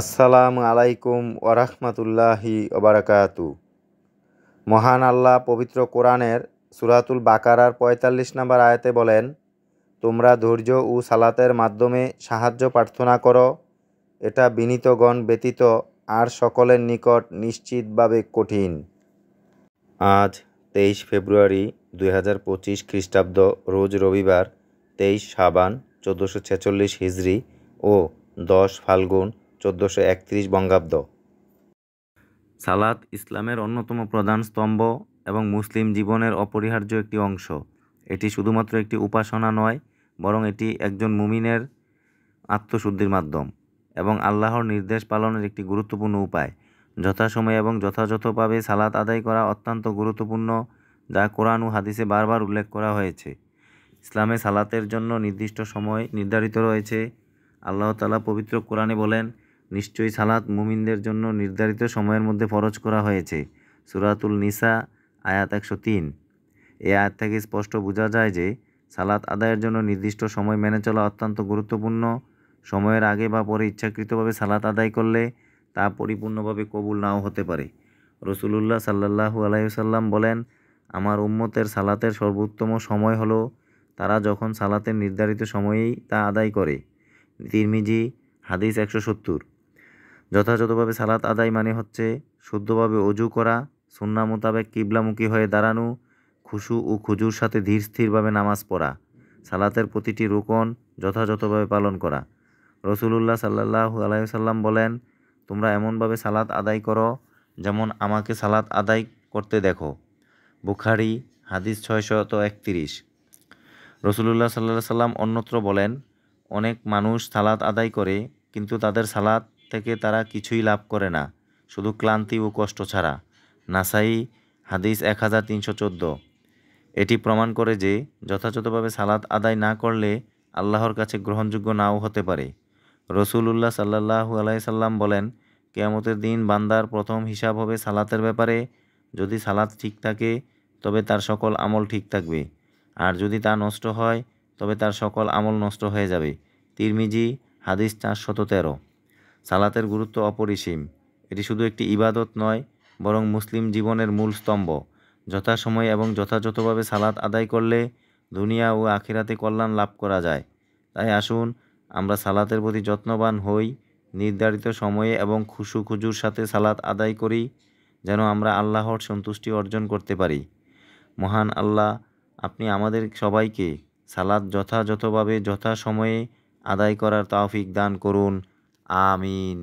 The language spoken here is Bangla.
আসসালামু আলাইকুম ওরহমতুল্লাহি ওবারাকাতু। মহান আল্লাহ পবিত্র কোরআনের সূরাতুল বাকারার ৪৫ নম্বর আয়াতে বলেন, তোমরা ধৈর্য ও সালাতের মাধ্যমে সাহায্য প্রার্থনা করো, এটা বিনীতগণ ব্যতীত আর সকলের নিকট নিশ্চিতভাবে কঠিন। আজ ২৩ ফেব্রুয়ারি ২০২৫ খ্রিস্টাব্দ, রোজ রবিবার, ২৩ শাবান ১৪৪৬ হিজরি ও ১০ ফাল্গুন ১৪৩১ বঙ্গাব্দ। সালাত ইসলামের অন্যতম প্রধান স্তম্ভ এবং মুসলিম জীবনের অপরিহার্য একটি অংশ। এটি শুধুমাত্র একটি উপাসনা নয়, বরং এটি একজন মুমিনের আত্মশুদ্ধির মাধ্যম এবং আল্লাহর নির্দেশ পালনের একটি গুরুত্বপূর্ণ উপায়। যথাসময়ে এবং যথাযথভাবে সালাত আদায় করা অত্যন্ত গুরুত্বপূর্ণ, যা কোরআন ও হাদিসে বারবার উল্লেখ করা হয়েছে। ইসলামে সালাতের জন্য নির্দিষ্ট সময় নির্ধারিত রয়েছে। আল্লাহ তাআলা পবিত্র কোরআনে বলেন, নিশ্চয়ই সালাত মুমিনদের জন্য নির্ধারিত সময়ের মধ্যে ফরজ করা হয়েছে। সূরাতুল নিসা আয়াত ১০৩। এই আয়াত থেকে স্পষ্ট বোঝা যায় যে সালাত আদায়ের জন্য নির্দিষ্ট সময় মেনে চলা অত্যন্ত গুরুত্বপূর্ণ। সময়ের আগে বা পরে ইচ্ছাকৃতভাবে সালাত আদায় করলে তা পরিপূর্ণভাবে কবুল নাও হতে পারে। রাসূলুল্লাহ সাল্লাল্লাহু আলাইহি ওয়াসাল্লাম বলেন, আমার উম্মতের সালাতের সর্বোত্তম সময় হলো তারা যখন সালাতের নির্ধারিত সময়েই তা আদায় করে। তিরমিজি হাদিস ১৭০। যথাযথভাবে সালাত আদায় মানে হচ্ছে শুদ্ধভাবে অজু করা, সুন্নাহ মোতাবেক কিবলামুখী হয়ে দাঁড়ানো, খুশু ও খুজুর সাথে ধীর স্থিরভাবে নামাজ পড়া, সালাতের প্রতিটি রুকন যথাযথভাবে পালন করা। রাসূলুল্লাহ সাল্লাল্লাহু আলাইহি ওয়াসাল্লাম বলেন, তোমরা এমনভাবে সালাত আদায় করো যেমন আমাকে সালাত আদায় করতে দেখো। বুখারী হাদিস ৬৩১। রাসূলুল্লাহ সাল্লাল্লাহু আলাইহি সাল্লাম অন্যত্র বলেন, অনেক মানুষ সালাত আদায় করে কিন্তু তাদের সালাত থেকে তারা কিছুই লাভ করে না, শুধু ক্লান্তি ও কষ্ট ছাড়া। নাসাই হাদিস ১৩১৪। এটি প্রমাণ করে যে যথাযথভাবে সালাত আদায় না করলে আল্লাহর কাছে গ্রহণযোগ্য নাও হতে পারে। রাসূলুল্লাহ সাল্লাল্লাহু আলাইহি সাল্লাম বলেন, কিয়ামতের দিন বান্দার প্রথম হিসাব হবে সালাতের ব্যাপারে। যদি সালাত ঠিক থাকে তবে তার সকল আমল ঠিক থাকবে, আর যদি তা নষ্ট হয় তবে তার সকল আমল নষ্ট হয়ে যাবে। তিরমিজি হাদিস ৪১৩। সালাতের গুরুত্ব অপরিসীম। এটি শুধু একটি ইবাদত নয়, বরং মুসলিম জীবনের মূল স্তম্ভ। যথাসময়ে এবং যথাযথভাবে সালাত আদায় করলে দুনিয়া ও আখিরাতে কল্যাণ লাভ করা যায়। তাই আসুন আমরা সালাতের প্রতি যত্নবান হই, নির্ধারিত সময়ে এবং খুশু খুজুর সাথে সালাত আদায় করি, যেন আমরা আল্লাহর সন্তুষ্টি অর্জন করতে পারি। মহান আল্লাহ আপনি আমাদের সবাইকে সালাত যথাযথভাবে যথাসময়ে আদায় করার তৌফিক দান করুন। আমিন।